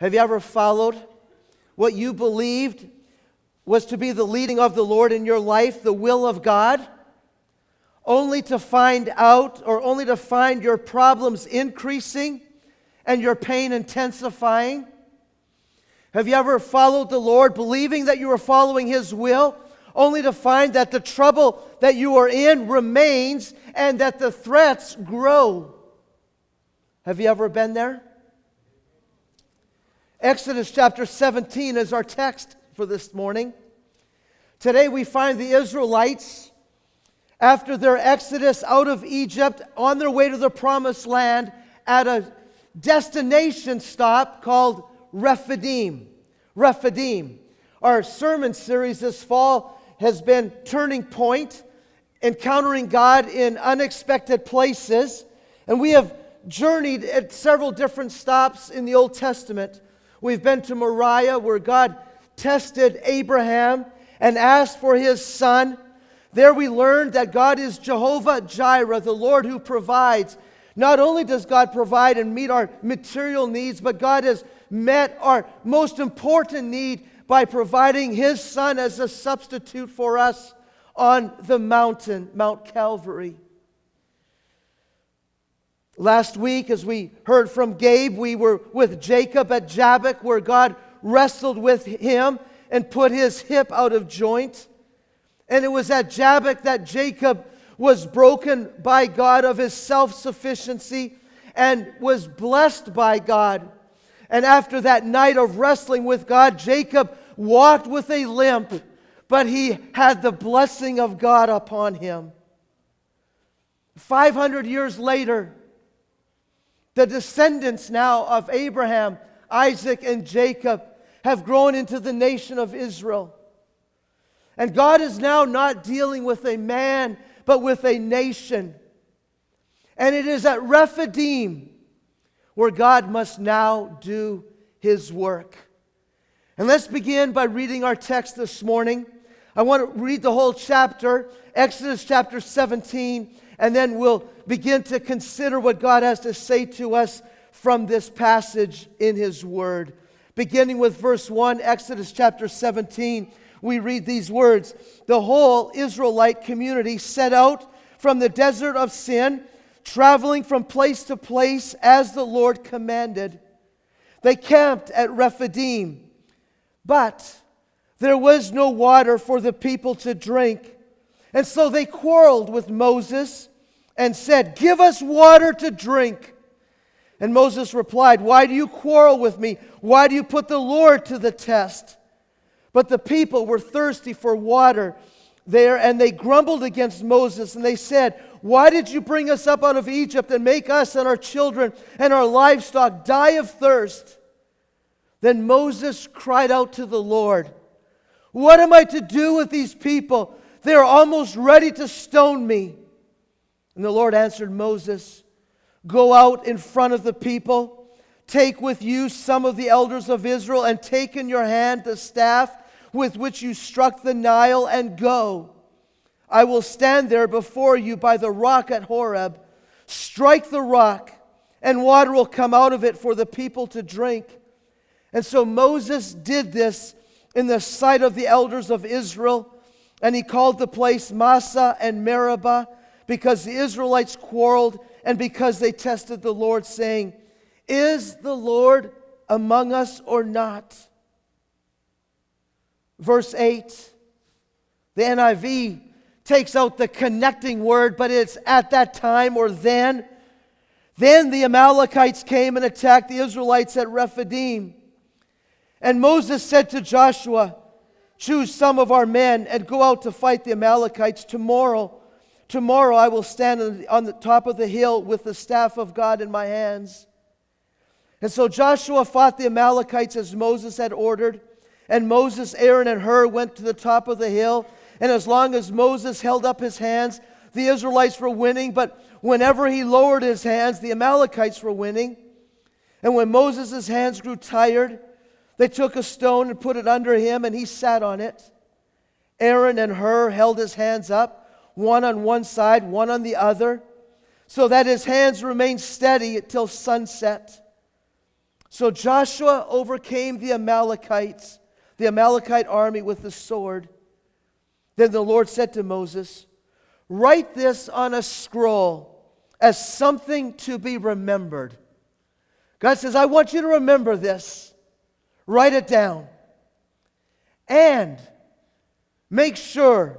Have you ever followed what you believed was to be the leading of the Lord in your life, the will of God, only to find your problems increasing and your pain intensifying? Have you ever followed the Lord believing that you were following His will, only to find that the trouble that you are in remains and that the threats grow? Have you ever been there? Exodus chapter 17 is our text for this morning. Today we find the Israelites, after their exodus out of Egypt, on their way to the promised land, at a destination stop called Rephidim. Rephidim. Our sermon series this fall has been Turning Point, encountering God in unexpected places. And we have journeyed at several different stops in the Old Testament. We've been to Moriah, where God tested Abraham and asked for his son. There we learned that God is Jehovah Jireh, the Lord who provides. Not only does God provide and meet our material needs, but God has met our most important need by providing His Son as a substitute for us on the mountain, Mount Calvary. Last week, as we heard from Gabe, we were with Jacob at Jabbok, where God wrestled with him and put his hip out of joint. And it was at Jabbok that Jacob was broken by God of his self-sufficiency and was blessed by God. And after that night of wrestling with God, Jacob walked with a limp, but he had the blessing of God upon him. 500 years later, the descendants now of Abraham, Isaac, and Jacob have grown into the nation of Israel. And God is now not dealing with a man, but with a nation. And it is at Rephidim where God must now do His work. And let's begin by reading our text this morning. I want to read the whole chapter, Exodus chapter 17, and then we'll begin to consider what God has to say to us from this passage in His Word. Beginning with verse 1, Exodus chapter 17, we read these words. The whole Israelite community set out from the desert of Sin, traveling from place to place as the Lord commanded. They camped at Rephidim, but there was no water for the people to drink. And so they quarreled with Moses and said, "Give us water to drink." And Moses replied, "Why do you quarrel with me? Why do you put the Lord to the test?" But the people were thirsty for water there, and they grumbled against Moses, and they said, "Why did you bring us up out of Egypt and make us and our children and our livestock die of thirst?" Then Moses cried out to the Lord, "What am I to do with these people? They are almost ready to stone me." And the Lord answered Moses, "Go out in front of the people, take with you some of the elders of Israel, and take in your hand the staff with which you struck the Nile, and go. I will stand there before you by the rock at Horeb. Strike the rock, and water will come out of it for the people to drink." And so Moses did this in the sight of the elders of Israel, and he called the place Massah and Meribah, because the Israelites quarreled and because they tested the Lord, saying, "Is the Lord among us or not?" Verse 8, the NIV takes out the connecting word, but it's at that time or then. Then the Amalekites came and attacked the Israelites at Rephidim. And Moses said to Joshua, "Choose some of our men and go out to fight the Amalekites tomorrow. Tomorrow I will stand on the top of the hill with the staff of God in my hands." And so Joshua fought the Amalekites as Moses had ordered. And Moses, Aaron, and Hur went to the top of the hill. And as long as Moses held up his hands, the Israelites were winning. But whenever he lowered his hands, the Amalekites were winning. And when Moses' hands grew tired, they took a stone and put it under him, and he sat on it. Aaron and Hur held his hands up, one on one side, one on the other, so that his hands remained steady until sunset. So Joshua overcame the Amalekites, the Amalekite army with the sword. Then the Lord said to Moses, write this on a scroll as something to be remembered. God says, I want you to remember this. Write it down. And make sure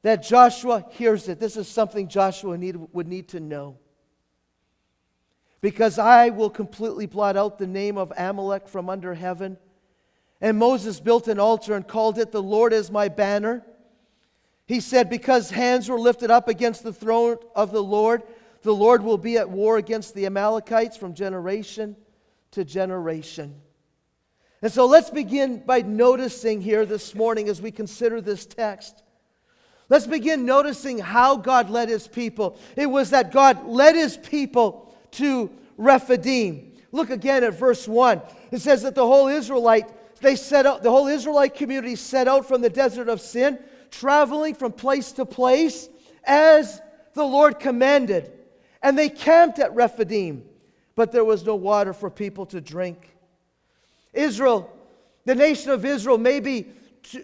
that Joshua hears it. This is something Joshua would need to know. Because I will completely blot out the name of Amalek from under heaven. And Moses built an altar and called it, the Lord is my banner. He said, because hands were lifted up against the throne of the Lord will be at war against the Amalekites from generation to generation. And so let's begin by noticing here this morning as we consider this text. Let's begin noticing how God led His people. It was that God led His people to Rephidim. Look again at verse 1. It says that the whole Israelite community set out from the desert of Sin, traveling from place to place as the Lord commanded. And they camped at Rephidim, but there was no water for people to drink. Israel, the nation of Israel, maybe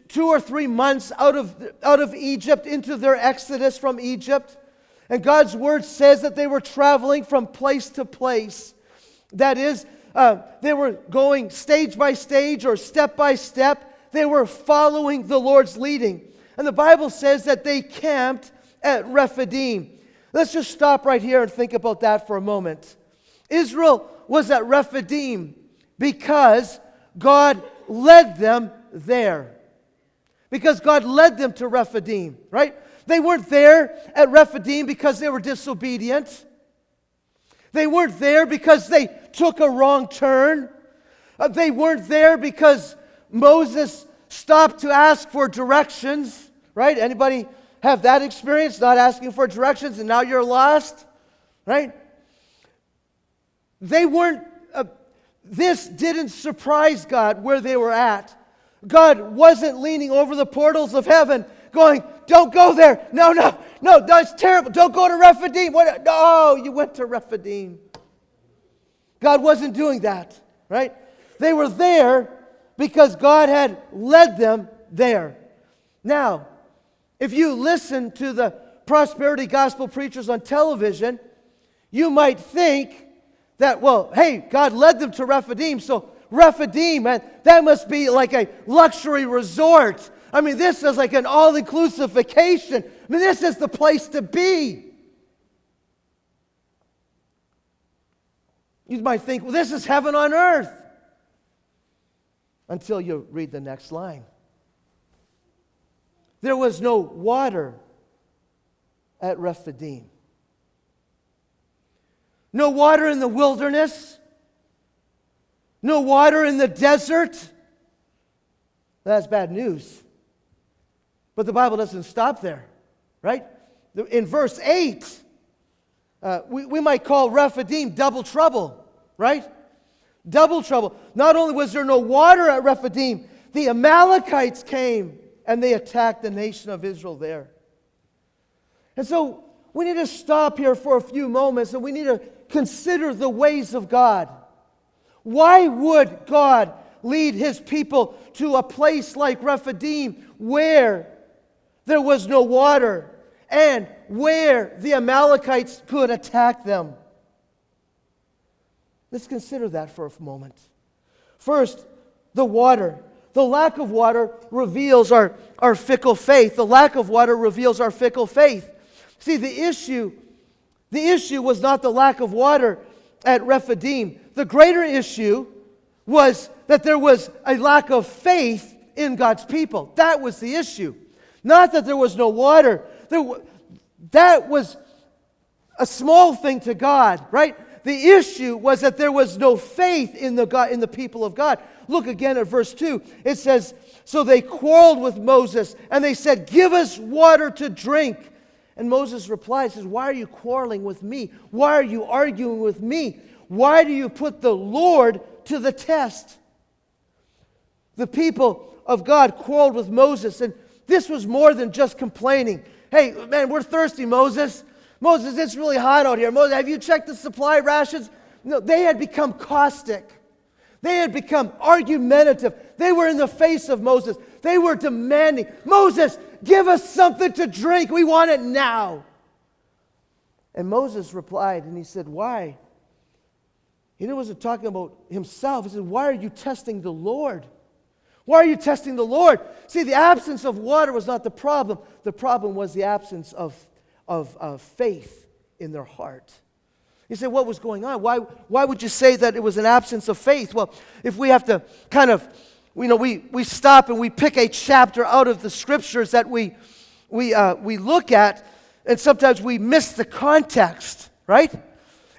2 or 3 months out of Egypt, into their exodus from Egypt. And God's word says that they were traveling from place to place. That is, they were going stage by stage or step by step. They were following the Lord's leading. And the Bible says that they camped at Rephidim. Let's just stop right here and think about that for a moment. Israel was at Rephidim because God led them there. Because God led them to Rephidim, right? They weren't there at Rephidim because they were disobedient. They weren't there because they took a wrong turn. They weren't there because Moses stopped to ask for directions, right? Anybody have that experience, not asking for directions, and now you're lost, right? They weren't, this didn't surprise God where they were at. God wasn't leaning over the portals of heaven going, don't go there. No, that's terrible. Don't go to Rephidim. No, you went to Rephidim. God wasn't doing that, right? They were there because God had led them there. Now, if you listen to the prosperity gospel preachers on television, you might think that, well, hey, God led them to Rephidim, so Rephidim, man, that must be like a luxury resort. I mean, this is like an all-inclusive vacation. I mean, this is the place to be. You might think, well, this is heaven on earth. Until you read the next line. There was no water at Rephidim. No water in the wilderness. No water in the desert. That's bad news. But the Bible doesn't stop there, right? In verse 8, we might call Rephidim double trouble, right? Double trouble. Not only was there no water at Rephidim, the Amalekites came and they attacked the nation of Israel there. And so we need to stop here for a few moments and we need to consider the ways of God. Why would God lead His people to a place like Rephidim where there was no water and where the Amalekites could attack them? Let's consider that for a moment. First, the water. The lack of water reveals our fickle faith. The lack of water reveals our fickle faith. See, the issue was not the lack of water at Rephidim. The greater issue was that there was a lack of faith in God's people. That was the issue. Not that there was no water. That was a small thing to God, right? The issue was that there was no faith in the people of God. Look again at verse 2. It says, so they quarreled with Moses, and they said, give us water to drink. And Moses replied, says, why are you quarreling with me? Why are you arguing with me? Why do you put the Lord to the test? The people of God quarreled with Moses, and this was more than just complaining. Hey, man, we're thirsty, Moses. Moses, it's really hot out here. Moses, have you checked the supply rations? No, they had become caustic. They had become argumentative. They were in the face of Moses. They were demanding, Moses, give us something to drink. We want it now. And Moses replied, and he said, why? He wasn't talking about himself. He said, why are you testing the Lord? Why are you testing the Lord? See, the absence of water was not the problem. The problem was the absence of faith in their heart. You say, what was going on? Why would you say that it was an absence of faith? Well, if we have to kind of, we stop and we pick a chapter out of the Scriptures that we look at, and sometimes we miss the context, right?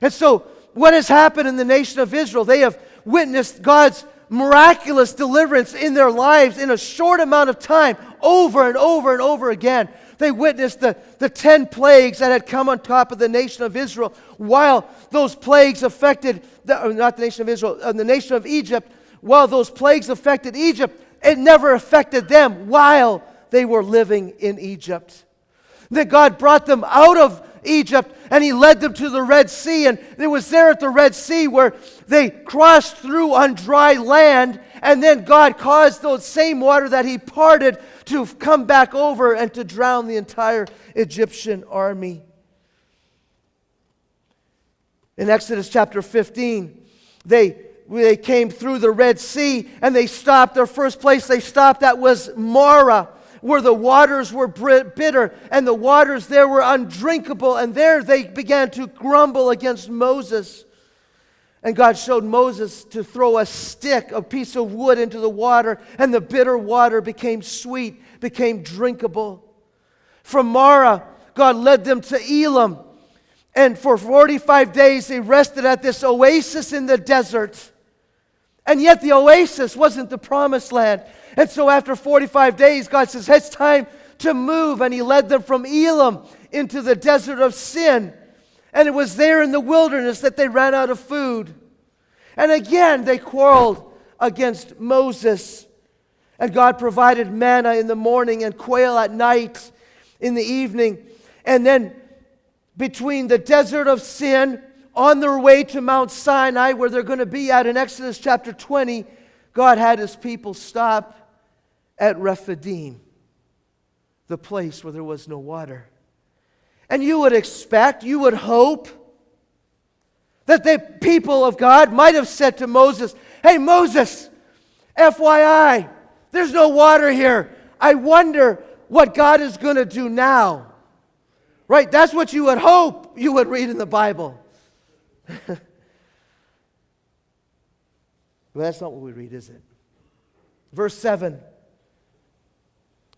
And so, what has happened in the nation of Israel? They have witnessed God's miraculous deliverance in their lives in a short amount of time, over and over and over again. They witnessed the 10 plagues that had come on top of the nation of Israel, while those plagues affected, not the nation of Israel, the nation of Egypt. While those plagues affected Egypt, it never affected them while they were living in Egypt. That God brought them out of Egypt and He led them to the Red Sea, and it was there at the Red Sea where they crossed through on dry land, and then God caused those same water that He parted to come back over and to drown the entire Egyptian army. In Exodus chapter 15, they came through the Red Sea and they stopped. Their first place they stopped at was Marah, where the waters were bitter and the waters there were undrinkable. And there they began to grumble against Moses. And God showed Moses to throw a stick, a piece of wood, into the water, and the bitter water became sweet, became drinkable. From Marah, God led them to Elim. And for 45 days they rested at this oasis in the desert. And yet the oasis wasn't the promised land. And so after 45 days, God says, it's time to move. And He led them from Elim into the desert of Sin. And it was there in the wilderness that they ran out of food. And again, they quarreled against Moses. And God provided manna in the morning and quail at night in the evening. And then between the desert of Sin, on their way to Mount Sinai, where they're going to be at in Exodus chapter 20, God had His people stop at Rephidim, the place where there was no water. And you would expect, you would hope, that the people of God might have said to Moses, hey Moses, FYI, there's no water here. I wonder what God is going to do now. Right? That's what you would hope you would read in the Bible. Well, that's not what we read, is it? Verse 7.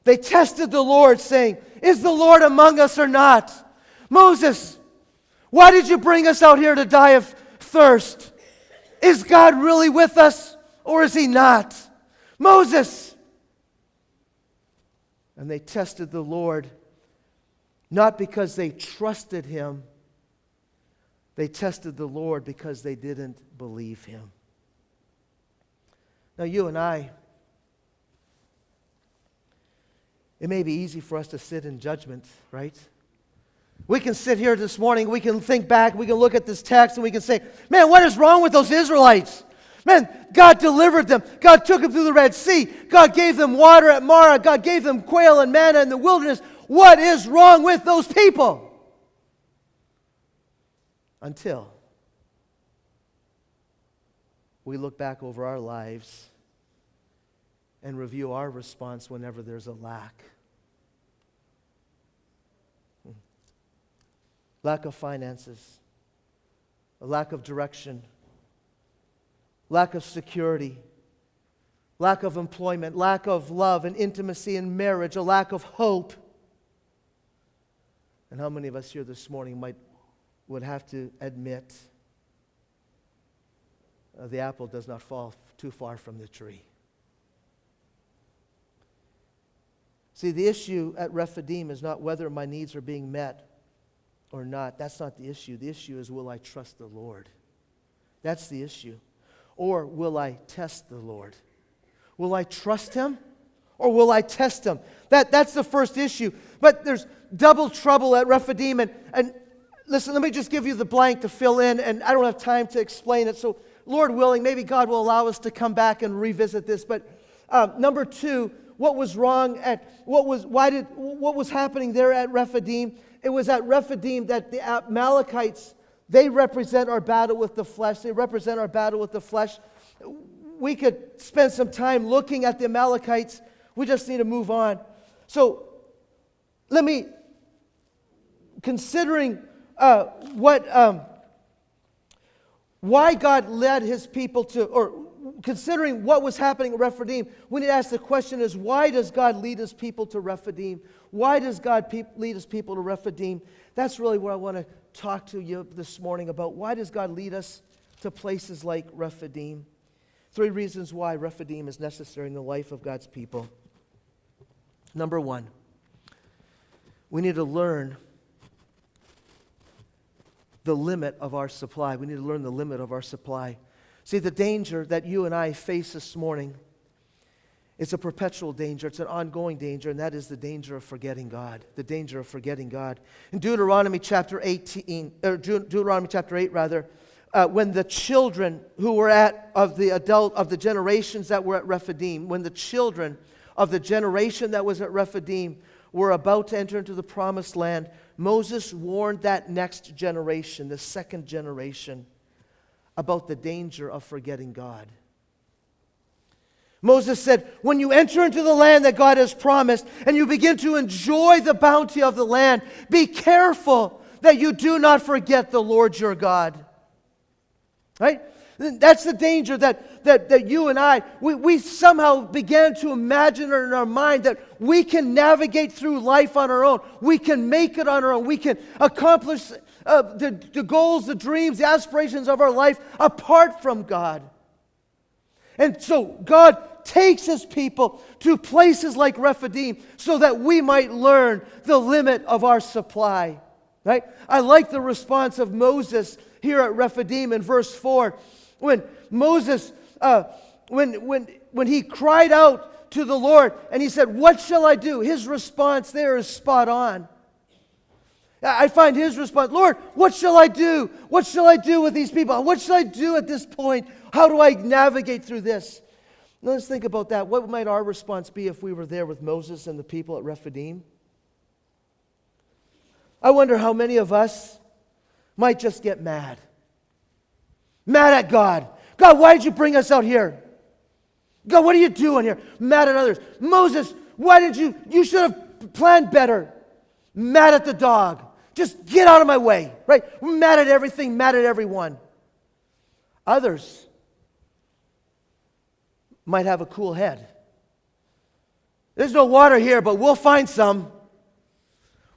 They tested the Lord, saying, is the Lord among us or not? Moses, why did you bring us out here to die of thirst? Is God really with us or is He not? Moses. And they tested the Lord, not because they trusted Him. They tested the Lord because they didn't believe Him. Now you and I, it may be easy for us to sit in judgment, right? We can sit here this morning, we can think back, we can look at this text and we can say, man, what is wrong with those Israelites? Man, God delivered them. God took them through the Red Sea. God gave them water at Marah. God gave them quail and manna in the wilderness. What is wrong with those people? Until we look back over our lives and review our response whenever there's a lack. Lack of finances, a lack of direction, lack of security, lack of employment, lack of love and intimacy in marriage, a lack of hope. And how many of us here this morning would have to admit the apple does not fall too far from the tree? See, the issue at Rephidim is not whether my needs are being met or not. That's not the issue. The issue is, will I trust the Lord? That's the issue. Or will I test the Lord? Will I trust Him or will I test Him? That's the first issue. But there's double trouble at Rephidim. And listen, let me just give you the blank to fill in, and I don't have time to explain it. So Lord willing, maybe God will allow us to come back and revisit this. But number two, what was wrong what was happening there at Rephidim? It was at Rephidim that the Amalekites, they represent our battle with the flesh. They represent our battle with the flesh. We could spend some time looking at the Amalekites. We just need to move on. So, considering why God led His people considering what was happening at Rephidim, we need to ask the question is, why does God lead His people to Rephidim? Why does God lead His people to Rephidim? That's really what I want to talk to you this morning about. Why does God lead us to places like Rephidim? 3 reasons why Rephidim is necessary in the life of God's people. Number 1, we need to learn the limit of our supply. We need to learn the limit of our supply. See, the danger that you and I face this morning, it's a perpetual danger. It's an ongoing danger, and that is the danger of forgetting God. The danger of forgetting God. In Deuteronomy chapter 8, when the children who were of the generations that were at Rephidim, when the children of the generation that was at Rephidim were about to enter into the promised land, Moses warned that next generation, the second generation, about the danger of forgetting God. Moses said, when you enter into the land that God has promised and you begin to enjoy the bounty of the land, be careful that you do not forget the Lord your God. Right? That's the danger that you and I, we somehow began to imagine in our mind that we can navigate through life on our own. We can make it on our own. We can accomplish the goals, the dreams, the aspirations of our life apart from God. And so God takes His people to places like Rephidim so that we might learn the limit of our supply. Right? I like the response of Moses here at Rephidim in verse 4. When Moses, when he cried out to the Lord and he said, "What shall I do?" His response there is spot on. I find his response, "Lord, what shall I do? What shall I do with these people? What shall I do at this point? How do I navigate through this?" Now let's think about that. What might our response be if we were there with Moses and the people at Rephidim? I wonder how many of us might just get mad. Mad at God. God, why did you bring us out here? God, what are you doing here? Mad at others. Moses, why did you should have planned better. Mad at the dog. Just get out of my way, right? We're mad at everything, mad at everyone. Others might have a cool head. There's no water here, but we'll find some.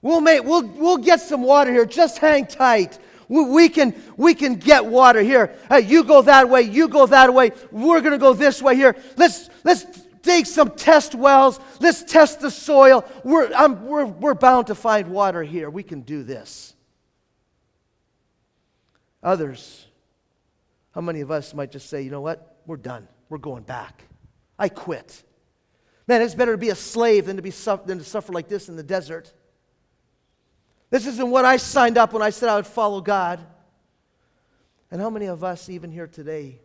We'll get some water here. Just hang tight. We can get water here. Hey, you go that way. You go that way. We're going to go this way here. Let's dig some test wells. Let's test the soil. We're bound to find water here. We can do this. Others, how many of us might just say, "You know what? We're done. We're going back. I quit. Man, it's better to be a slave than to suffer like this in the desert. This isn't what I signed up when I said I would follow God." And how many of us even here today,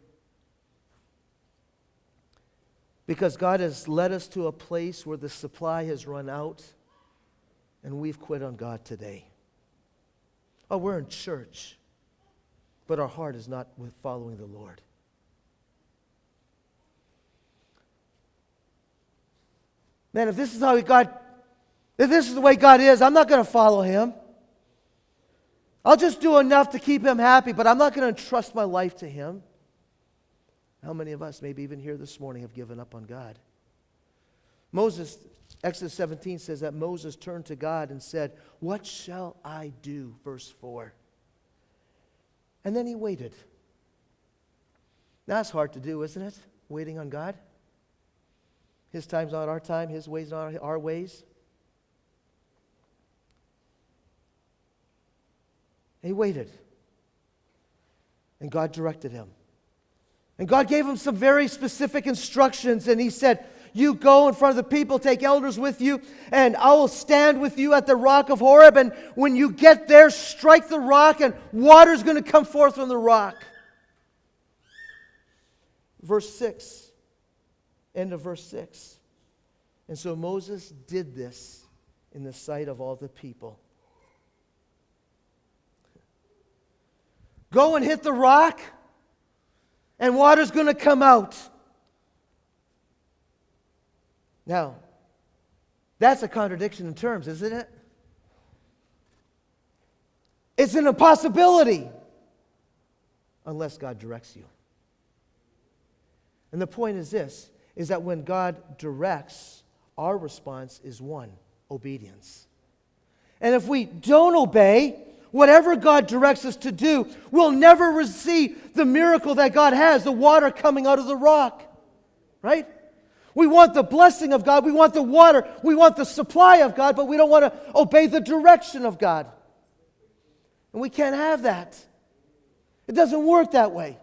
because God has led us to a place where the supply has run out and we've quit on God today? Oh, we're in church, but our heart is not with following the Lord. Man, if this is the way God is, I'm not going to follow Him. I'll just do enough to keep Him happy, but I'm not going to entrust my life to Him. How many of us, maybe even here this morning, have given up on God? Moses, Exodus 17 says that Moses turned to God and said, "What shall I do?" Verse 4. And then he waited. Now, that's hard to do, isn't it? Waiting on God. His time's not our time. His ways not our ways. He waited. And God directed him. And God gave him some very specific instructions. And He said, "You go in front of the people, take elders with you, and I will stand with you at the rock of Horeb. And when you get there, strike the rock, and water's going to come forth from the rock." verse 6. End of verse 6. And so Moses did this in the sight of all the people. Go and hit the rock, and water's going to come out. Now, that's a contradiction in terms, isn't it? It's an impossibility unless God directs you. And the point is this, is that when God directs, our response is one, obedience. And if we don't obey, whatever God directs us to do, we'll never receive the miracle that God has, the water coming out of the rock. Right? We want the blessing of God, we want the water, we want the supply of God, but we don't want to obey the direction of God. And we can't have that. It doesn't work that way.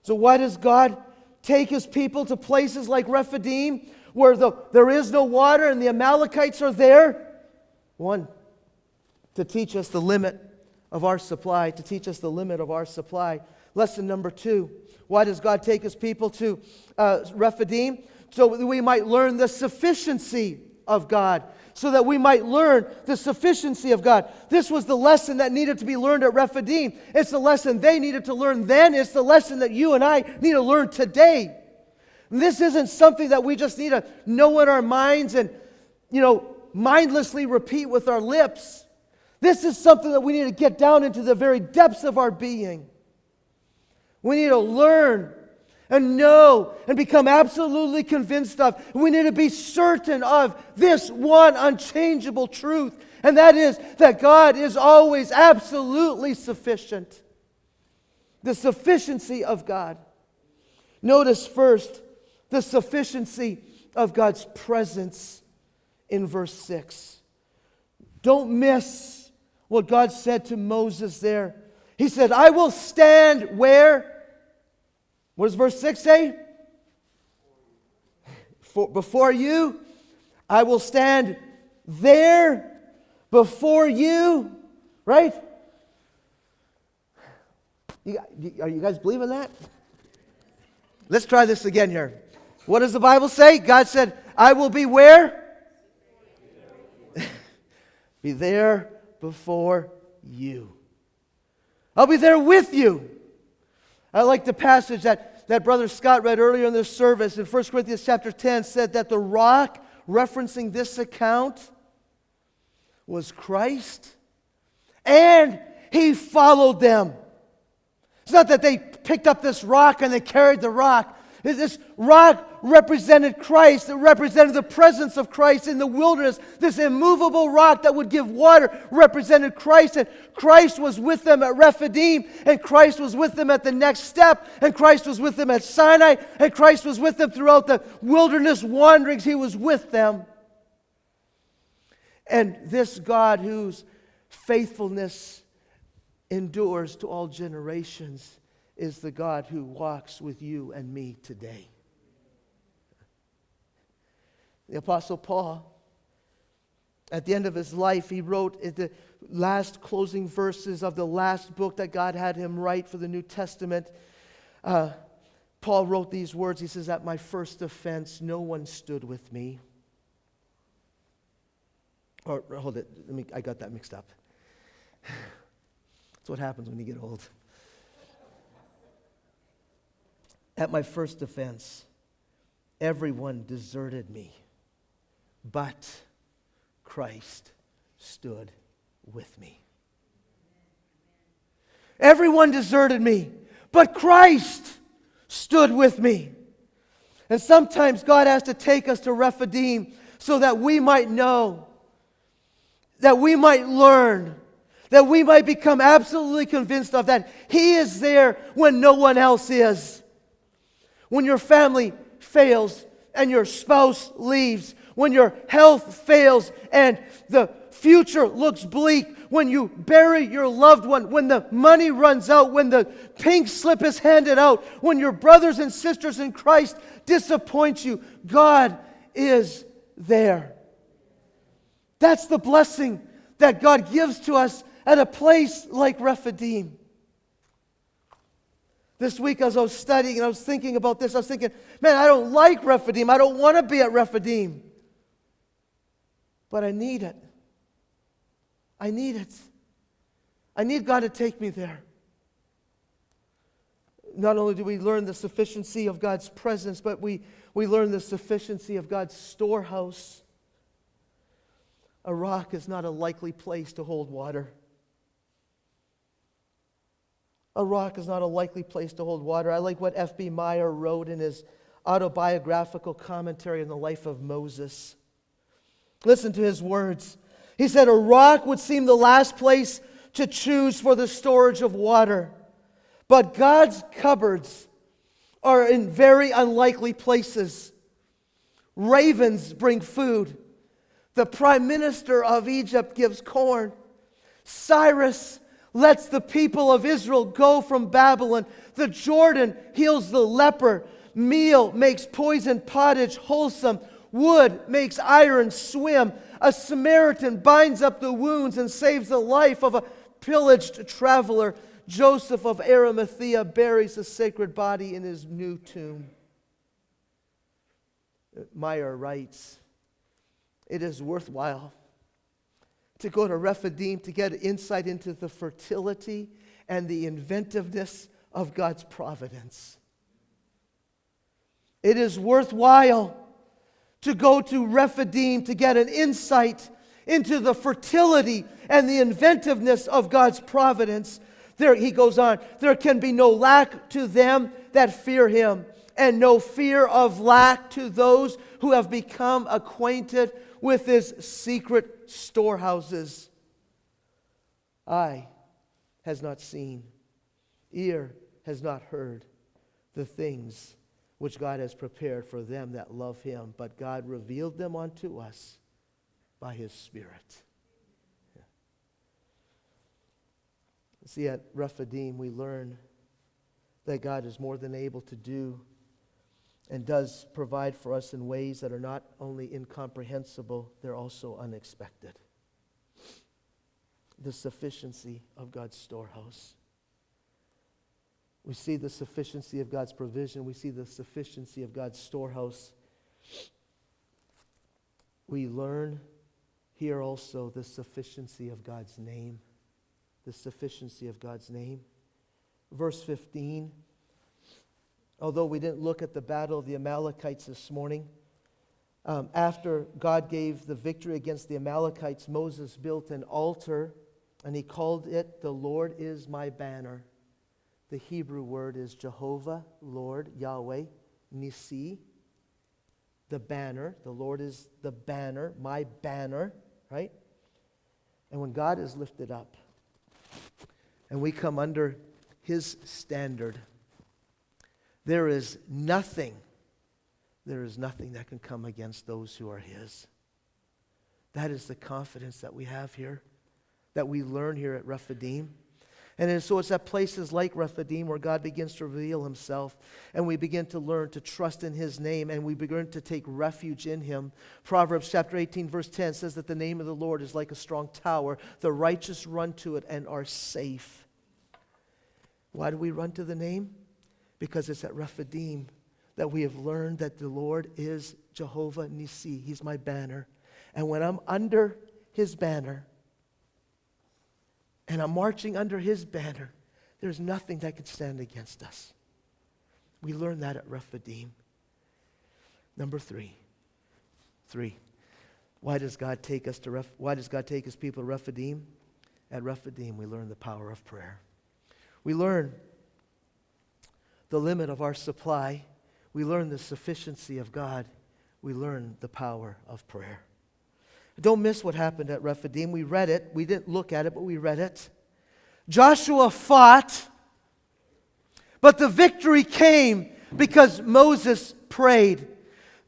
So why does God take His people to places like Rephidim where there is no water and the Amalekites are there? One, to teach us the limit of our supply, to teach us the limit of our supply. Lesson number 2, why does God take His people to Rephidim? So that we might learn the sufficiency of God. So that we might learn the sufficiency of God. This was the lesson that needed to be learned at Rephidim. It's the lesson they needed to learn then. It's the lesson that you and I need to learn today. And this isn't something that we just need to know in our minds and, mindlessly repeat with our lips. This is something that we need to get down into the very depths of our being. We need to learn and know and become absolutely convinced of. We need to be certain of this one unchangeable truth, and that is that God is always absolutely sufficient. The sufficiency of God. Notice first the sufficiency of God's presence in verse 6. Don't miss what God said to Moses there. He said, I will stand where? What does verse 6 say? Before you. I will stand there before you. Right? Are you guys believing that? Let's try this again here. What does the Bible say? God said, I will be where? Be there before you. I'll be there with you. I like the passage that Brother Scott read earlier in this service in 1 Corinthians chapter 10 said that the rock referencing this account was Christ, and He followed them. It's not that they picked up this rock and they carried the rock. This rock represented Christ. It represented the presence of Christ in the wilderness. This immovable rock that would give water represented Christ. And Christ was with them at Rephidim. And Christ was with them at the next step. And Christ was with them at Sinai. And Christ was with them throughout the wilderness wanderings. He was with them. And this God whose faithfulness endures to all generations is the God who walks with you and me today. The Apostle Paul, at the end of his life, he wrote the last closing verses of the last book that God had him write for the New Testament. Paul wrote these words. He says, at my first offense, no one stood with me. Or hold it, I got that mixed up. That's what happens when you get old. At my first offense, everyone deserted me, but Christ stood with me. Everyone deserted me, but Christ stood with me. And sometimes God has to take us to Rephidim so that we might know, that we might learn, that we might become absolutely convinced of that He is there when no one else is. When your family fails and your spouse leaves, when your health fails and the future looks bleak, when you bury your loved one, when the money runs out, when the pink slip is handed out, when your brothers and sisters in Christ disappoint you, God is there. That's the blessing that God gives to us at a place like Rephidim. This week as I was studying and I was thinking about this, I was thinking, man, I don't like Rephidim. I don't want to be at Rephidim. But I need it. I need it. I need God to take me there. Not only do we learn the sufficiency of God's presence, but we learn the sufficiency of God's storehouse. A rock is not a likely place to hold water. A rock is not a likely place to hold water. I like what F.B. Meyer wrote in his autobiographical commentary on the life of Moses. Listen to his words. He said, a rock would seem the last place to choose for the storage of water. But God's cupboards are in very unlikely places. Ravens bring food. The prime minister of Egypt gives corn. Cyrus lets the people of Israel go from Babylon. The Jordan heals the leper. Meal makes poisoned pottage wholesome. Wood makes iron swim. A Samaritan binds up the wounds and saves the life of a pillaged traveler. Joseph of Arimathea buries a sacred body in his new tomb. Meyer writes, it is worthwhile to go to Rephidim to get insight into the fertility and the inventiveness of God's providence. It is worthwhile to go to Rephidim to get an insight into the fertility and the inventiveness of God's providence. There, he goes on, there can be no lack to them that fear him, and no fear of lack to those who have become acquainted with his secret storehouses. Eye has not seen, ear has not heard the things which God has prepared for them that love him, but God revealed them unto us by his Spirit. See, at Rephidim, we learn that God is more than able to do and does provide for us in ways that are not only incomprehensible, they're also unexpected. The sufficiency of God's storehouse. We see the sufficiency of God's provision. We see the sufficiency of God's storehouse. We learn here also the sufficiency of God's name. The sufficiency of God's name. Verse 15. Although we didn't look at the battle of the Amalekites this morning, after God gave the victory against the Amalekites, Moses built an altar and he called it, "The Lord is my banner." The Hebrew word is Jehovah, Lord, Yahweh, Nisi, the banner. The Lord is the banner, my banner, right? And when God is lifted up, and we come under his standard, there is nothing that can come against those who are his. That is the confidence that we have here, that we learn here at Rephidim. And so it's at places like Rephidim where God begins to reveal himself, and we begin to learn to trust in his name, and we begin to take refuge in him. Proverbs chapter 18 verse 10 says that the name of the Lord is like a strong tower. The righteous run to it and are safe. Why do we run to the name? Because it's at Rephidim that we have learned that the Lord is Jehovah Nisi. He's my banner. And when I'm under his banner, and I'm marching under his banner, there's nothing that can stand against us. We learn that at Rephidim. Number three. Why does God take his people to Rephidim? At Rephidim, we learn the power of prayer. We learn the limit of our supply. We learn the sufficiency of God. We learn the power of prayer. Don't miss what happened at Rephidim. We read it. We didn't look at it, but we read it. Joshua fought, but the victory came because Moses prayed.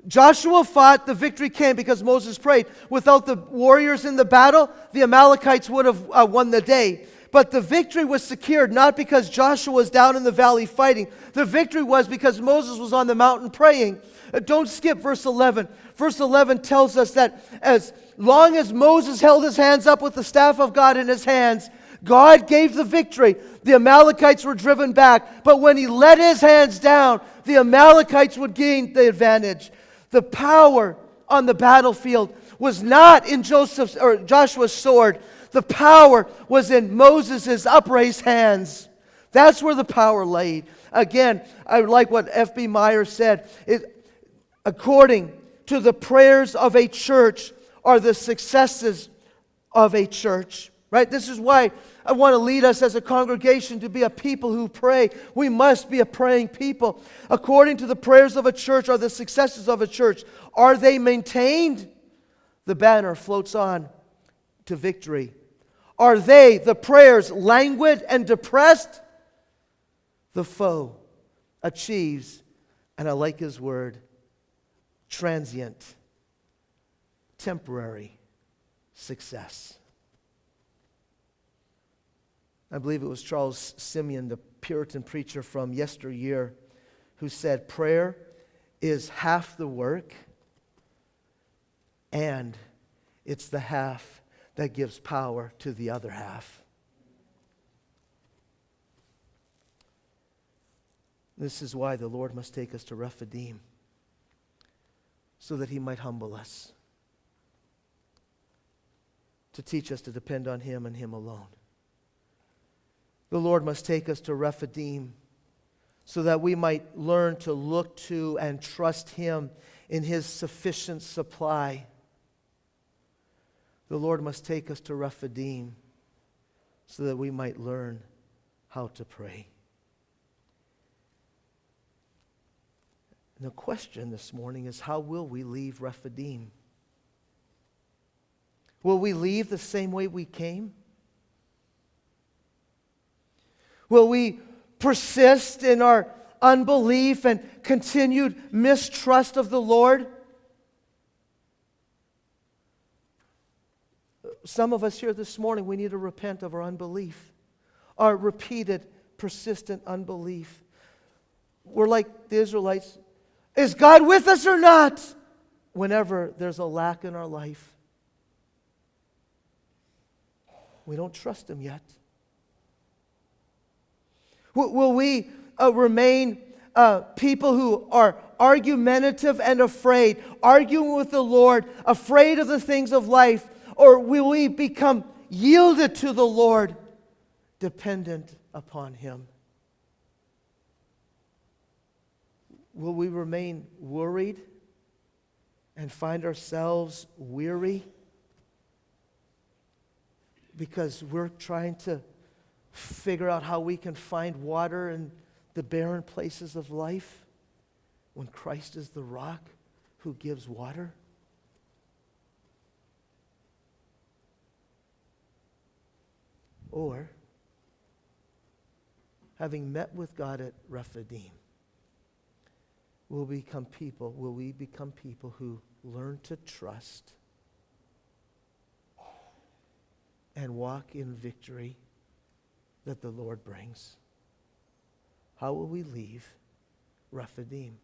Joshua fought, the victory came because Moses prayed. Without the warriors in the battle, the Amalekites would have won the day. But the victory was secured not because Joshua was down in the valley fighting. The victory was because Moses was on the mountain praying. Don't skip verse 11. Verse 11 tells us that as long as Moses held his hands up with the staff of God in his hands, God gave the victory. The Amalekites were driven back. But when he let his hands down, the Amalekites would gain the advantage. The power on the battlefield was not in Joshua's sword. The power was in Moses' upraised hands. That's where the power lay. Again, I like what F.B. Meyer said. According to the prayers of a church are the successes of a church. Right? This is why I want to lead us as a congregation to be a people who pray. We must be a praying people. According to the prayers of a church are the successes of a church. Are they maintained? The banner floats on to victory. Are they, the prayers, languid and depressed? The foe achieves, and I like his word, transient, temporary success. I believe it was Charles Simeon, the Puritan preacher from yesteryear, who said, prayer is half the work, and it's the half that gives power to the other half. This is why the Lord must take us to Rephidim, so that he might humble us, to teach us to depend on him and him alone. The Lord must take us to Rephidim, so that we might learn to look to and trust him in his sufficient supply. The Lord must take us to Rephidim, so that we might learn how to pray. And the question this morning is, how will we leave Rephidim? Will we leave the same way we came? Will we persist in our unbelief and continued mistrust of the Lord? Some of us here this morning, we need to repent of our unbelief, our repeated, persistent unbelief. We're like the Israelites. Is God with us or not? Whenever there's a lack in our life, we don't trust him yet. Will we remain people who are argumentative and afraid, arguing with the Lord, afraid of the things of life? Or will we become yielded to the Lord, dependent upon him? Will we remain worried and find ourselves weary because we're trying to figure out how we can find water in the barren places of life when Christ is the rock who gives water? Or, having met with God at Rephidim, will we become people who learn to trust and walk in victory that the Lord brings? How will we leave Rephidim?